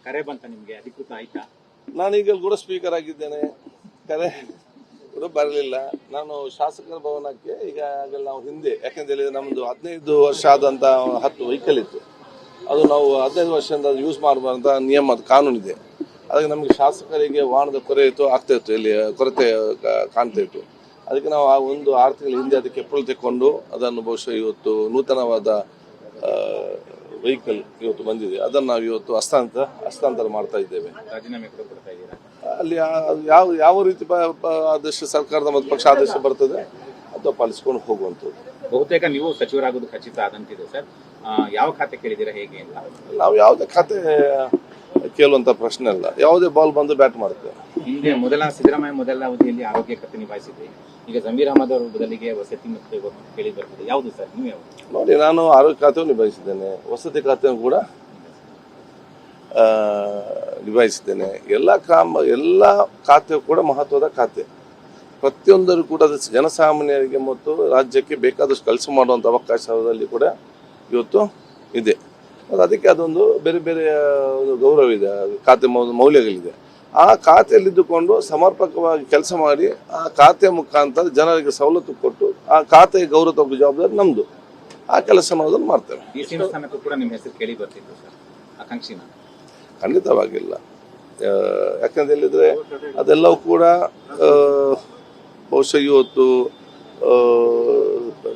ಕರೆ ಬಂತ ನಿಮ್ಗೆ, ಅಧಿಕೃತ ಆಯ್ತಾ? ನಾನೀಗ ಕೂಡ ಸ್ಪೀಕರ್ ಆಗಿದ್ದೇನೆ, ಕರೆ ಕೂಡ ಬರಲಿಲ್ಲ. ನಾನು ಶಾಸಕರ ಭವನಕ್ಕೆ ಈಗಾಗಲೇ ನಾವು ಹಿಂದೆ, ಯಾಕೆಂದ್ರೆ ನಮ್ಮದು 15 ವರ್ಷ ಆದಂಥ 10 ವೆಹಿಕಲ್ ಇತ್ತು. ಅದು ನಾವು 15 ವರ್ಷದಿಂದ ಯೂಸ್ ಮಾಡಬಾರ್ದಂತ ನಿಯಮ, ಕಾನೂನಿದೆ. ಅದಕ್ಕೆ ನಮಗೆ ಶಾಸಕರಿಗೆ ವಾಹನದ ಆಗ್ತಾ ಇತ್ತು, ಇಲ್ಲಿ ಕೊರತೆ ಕಾಣ್ತಾ ಇತ್ತು. ಅದಕ್ಕೆ ನಾವು ಆ 6 ತಿಂಗಳ ಹಿಂದೆ ಅದಕ್ಕೆ ಅಪ್ರೂವಲ್ ತೆಕ್ಕೊಂಡು ಅದನ್ನು ಬಹುಶಃ ಇವತ್ತು ನೂತನವಾದ ವೆಹಿಕಲ್ ಇವತ್ತು ಬಂದಿದೆ. ಅದನ್ನು ನಾವು ಇವತ್ತು ಹಸ್ತಾಂತರ ಮಾಡ್ತಾ ಇದ್ದೇವೆ. ರಾಜೀನಾಮೆ ಕೊಡ್ತಾ ಇದ್ದೀರಾ? ಅಲ್ಲಿ ಯಾವ ರೀತಿ ಆದೇಶ ಸರ್ಕಾರದ ಮತ್ತು ಪಕ್ಷ ಆದೇಶ ಬರ್ತದೆ ಅಥವಾ ಪಾಲಿಸಿಕೊಂಡು ಹೋಗುವಂಥದ್ದು. ಬಹುತೇಕ ನೀವು ಸಚಿವರಾಗೋದು ಖಚಿತ ಆದಂತಿದೆ ಸರ್. ಯಾವ ಖಾತೆ ಕೇಳಿದ್ದೀರಾ, ಹೇಗೆ ಅಂತ? ನಾವು ಯಾವುದೇ ಖಾತೆ ಕೇಳುವಂತ ಪ್ರಶ್ನೆ ಅಲ್ಲ, ಯಾವುದೇ ಬಾಲ್ ಬಂದು ಬ್ಯಾಟ್ ಮಾಡ್ತೇವೆ. ಹಿಂದೆ ಸಿದ್ದರಾಮಯ್ಯ ಮೊದಲ ಅವಧಿಯಲ್ಲಿ ಆರೋಗ್ಯ ಖಾತೆ ನಿಭಾಯಿಸಿದ್ರಿ. ಈಗ ಜಮೀರ್ ಅಹಮದ್ ಅವರ ಬದಲಿಗೆ ವಸತಿ ಮತ್ತು ಕೇಳಿ ಬರ್ತದೆ. ಯಾವುದು ಸರ್, ನೀವು ಯಾವುದು? ನೋಡಿ, ನಾನು ಆರೋಗ್ಯ ಖಾತೆಯನ್ನು ನಿಭಾಯಿಸಿದ್ದೇನೆ, ವಸತಿ ಖಾತೆಯನ್ನು ಕೂಡ ನಿಭಾಯಿಸಿದ್ದೇನೆ. ಎಲ್ಲ ಖಾತೆ ಕೂಡ ಮಹತ್ವದ ಖಾತೆ. ಪ್ರತಿಯೊಂದರೂ ಕೂಡ ಜನಸಾಮಾನ್ಯರಿಗೆ ಮತ್ತು ರಾಜ್ಯಕ್ಕೆ ಬೇಕಾದಷ್ಟು ಕೆಲಸ ಮಾಡುವಂಥ ಅವಕಾಶದಲ್ಲಿ ಕೂಡ ಇವತ್ತು ಇದೆ. ಅದಕ್ಕೆ ಅದೊಂದು ಬೇರೆ ಬೇರೆ ಗೌರವ ಇದೆ, ಖಾತೆ ಮೌಲ್ಯಗಳಿದೆ. ಆ ಖಾತೆಯಲ್ಲಿದ್ದುಕೊಂಡು ಸಮರ್ಪಕವಾಗಿ ಕೆಲಸ ಮಾಡಿ ಆ ಖಾತೆ ಮುಖಾಂತರ ಜನರಿಗೆ ಸವಲತ್ತು ಕೊಟ್ಟು ಆ ಖಾತೆಗೆ ಗೌರವ ತಗೊಳ್ಳುವ ಜವಾಬ್ದಾರಿ ನಮ್ದು. ಆ ಕೆಲಸ ಮಾಡೋದನ್ನು ಮಾಡ್ತೇವೆ. ಕೂಡ ನಿಮ್ಮ ಹೆಸರು ಕೇಳಿ ಬರ್ತಿತ್ತು ಸರ್, ಆಕಾಂಕ್ಷಿನ? ಖಂಡಿತವಾಗಿಲ್ಲ. ಯಾಕಂತ ಹೇಳಿದ್ರೆ ಅದೆಲ್ಲವೂ ಕೂಡ ಬಹುಶಃ ಇವತ್ತು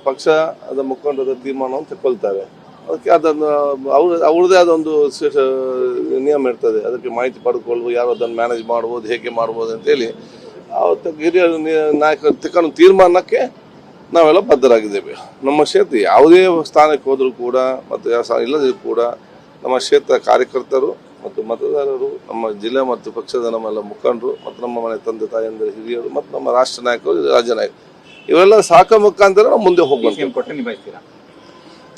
ಪಕ್ಷದ ಮುಖಂಡರ ತೀರ್ಮಾನವನ್ನು ತಗೊಳ್ತಾರೆ. ಅದಕ್ಕೆ ಅದನ್ನು ಅವ್ರದ್ದೇ ಆದ ಒಂದು ನಿಯಮ ಇರ್ತದೆ. ಅದಕ್ಕೆ ಮಾಹಿತಿ ಪಡ್ಕೊಳ್ಬೋದು, ಯಾರು ಅದನ್ನು ಮ್ಯಾನೇಜ್ ಮಾಡ್ಬೋದು, ಹೇಗೆ ಮಾಡ್ಬೋದು ಅಂತೇಳಿ ಅವತ್ತು ಹಿರಿಯ ನಾಯಕರು ತಗೊಂಡು ತೀರ್ಮಾನಕ್ಕೆ ನಾವೆಲ್ಲ ಬದ್ಧರಾಗಿದ್ದೇವೆ. ನಮ್ಮ ಕ್ಷೇತ್ರ ಯಾವುದೇ ಸ್ಥಾನಕ್ಕೆ ಹೋದರೂ ಕೂಡ ಮತ್ತು ಇಲ್ಲದಿದ್ರೂ ಕೂಡ ನಮ್ಮ ಕ್ಷೇತ್ರ ಕಾರ್ಯಕರ್ತರು ಮತ್ತು ಮತದಾರರು, ನಮ್ಮ ಜಿಲ್ಲೆ ಮತ್ತು ಪಕ್ಷದ ನಮ್ಮೆಲ್ಲ ಮುಖಂಡರು ಮತ್ತು ನಮ್ಮ ಮನೆ ತಂದೆ ತಾಯಿಯಂದರೆ ಹಿರಿಯರು ಮತ್ತು ನಮ್ಮ ರಾಷ್ಟ್ರ ನಾಯಕರು, ರಾಜ್ಯ ನಾಯಕರು, ಇವೆಲ್ಲ ಸಾಕ ಮುಖಾಂತರ ನಾವು ಮುಂದೆ ಹೋಗ್ಬೇಕು.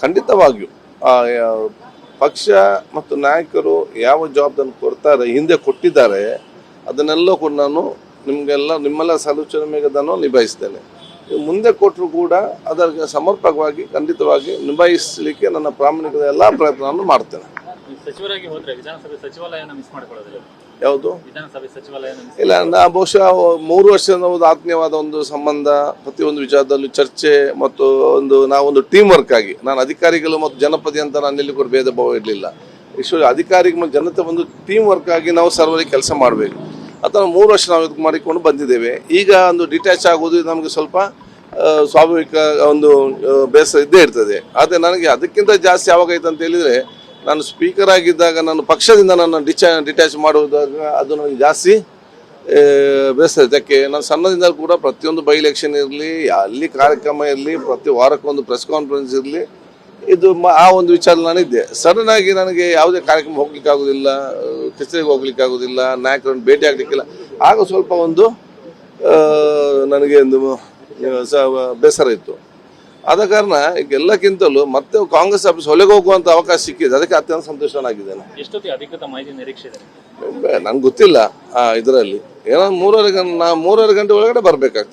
ಖಂಡಿತವಾಗಿಯೂ ಪಕ್ಷ ಮತ್ತು ನಾಯಕರು ಯಾವ ಜವಾಬ್ದಾರಿ ಕೊಡ್ತಾರೆ, ಹಿಂದೆ ಕೊಟ್ಟಿದ್ದಾರೆ, ಅದನ್ನೆಲ್ಲ ಕೂಡ ನಾನು ನಿಮ್ಮೆಲ್ಲ ಸಲೋಚನೆ ಮೇಲೆ ಅದನ್ನು ನಿಭಾಯಿಸ್ತೇನೆ. ಮುಂದೆ ಕೊಟ್ಟರು ಕೂಡ ಅದರ ಸಮರ್ಪಕವಾಗಿ ಖಂಡಿತವಾಗಿ ನಿಭಾಯಿಸಲಿಕ್ಕೆ ನನ್ನ ಪ್ರಾಮಾಣಿಕದ ಎಲ್ಲ ಪ್ರಯತ್ನವನ್ನು ಮಾಡ್ತೇನೆ. ಸಚಿವರಾಗಿ ಹೋದ್ರೆ ವಿಧಾನಸಭೆ ಸಚಿವಾಲಯನ ಮಿಸ್ ಮಾಡ್ಕೊಳ್ಳೋದಿಲ್ಲ? ಯಾವುದು? ವಿಧಾನಸಭೆ ಸಚಿವಾಲಯ ಇಲ್ಲ, ನಾ ಬಹುಶಃ 3 ವರ್ಷದ ಒಂದು ಆತ್ಮೀಯವಾದ ಒಂದು ಸಂಬಂಧ, ಪ್ರತಿಯೊಂದು ವಿಚಾರದಲ್ಲಿ ಚರ್ಚೆ ಮತ್ತು ನಾವೊಂದು ಟೀಮ್ ವರ್ಕ್ ಆಗಿ, ನಾನು ಅಧಿಕಾರಿಗಳು ಮತ್ತು ಜನಪದಿ ಅಂತ ನಾನು ಎಲ್ಲಿ ಕೂಡ ಭೇದ ಭಾವ ಇರಲಿಲ್ಲ. ಅಧಿಕಾರಿಗಳು ಮತ್ತು ಜನತೆ ಒಂದು ಟೀಮ್ ವರ್ಕ್ ಆಗಿ ನಾವು ಸರ್ವರಿಗೆ ಕೆಲಸ ಮಾಡಬೇಕು. ಅಥವಾ 3 ವರ್ಷ ನಾವು ಇದು ಮಾಡಿಕೊಂಡು ಬಂದಿದ್ದೇವೆ. ಈಗ ಒಂದು ಡಿಟ್ಯಾಚ್ ಆಗೋದು ನಮಗೆ ಸ್ವಲ್ಪ ಸ್ವಾಭಾವಿಕ ಒಂದು ಬೇಸರ ಇದ್ದೇ ಇರ್ತದೆ. ಆದರೆ ನನಗೆ ಅದಕ್ಕಿಂತ ಜಾಸ್ತಿ ಯಾವಾಗೈತೆ ಅಂತ ಹೇಳಿದರೆ, ನಾನು ಸ್ಪೀಕರ್ ಆಗಿದ್ದಾಗ ನಾನು ಪಕ್ಷದಿಂದ ನನ್ನ ಡಿಟ್ಯಾಚ್ ಮಾಡುವುದಾಗ ಅದು ನನಗೆ ಜಾಸ್ತಿ ಬೇಸರ. ಇದಕ್ಕೆ ನಾನು ಸಣ್ಣದಿಂದ ಕೂಡ ಪ್ರತಿಯೊಂದು ಬೈ ಎಲೆಕ್ಷನ್ ಇರಲಿ, ಅಲ್ಲಿ ಕಾರ್ಯಕ್ರಮ ಇರಲಿ, ಪ್ರತಿ ವಾರಕ್ಕೊಂದು ಪ್ರೆಸ್ ಕಾನ್ಫರೆನ್ಸ್ ಇರಲಿ, ಇದು ಆ ಒಂದು ವಿಚಾರ ನಾನಿದ್ದೆ. ಸಡನ್ ಆಗಿ ನನಗೆ ಯಾವುದೇ ಕಾರ್ಯಕ್ರಮ ಹೋಗ್ಲಿಕ್ಕೆ ಆಗೋದಿಲ್ಲ, ಕಚೇರಿಗೆ ಹೋಗ್ಲಿಕ್ಕೆ ಆಗೋದಿಲ್ಲ, ನಾಯಕರನ್ನು ಭೇಟಿ ಆಗಲಿಕ್ಕಿಲ್ಲ. ಆಗ ಸ್ವಲ್ಪ ಒಂದು ನನಗೆ ಒಂದು ಬೇಸರ ಇತ್ತು. ಆದ ಕಾರಣ ಈಗ ಎಲ್ಲಕ್ಕಿಂತಲೂ ಮತ್ತೆ ಕಾಂಗ್ರೆಸ್ ಆಫೀಸ್ ಹೊಲೆಗೆ ಹೋಗುವಂತ ಅವಕಾಶ ಸಿಕ್ಕಿದೆ, ಅದಕ್ಕೆ ಅತ್ಯಂತ ಸಂತೋಷನಾಗಿದ್ದೇನೆ. ಅಧಿಕೃತ ಮಾಹಿತಿ ನಿರೀಕ್ಷೆ ಇದೆ? ನಂಗೆ ಗೊತ್ತಿಲ್ಲ. ಇದರಲ್ಲಿ ಏನೋ 3:30 ಗಂಟೆ ಒಳಗಡೆ ಬರ್ಬೇಕಾಗ್ತದೆ.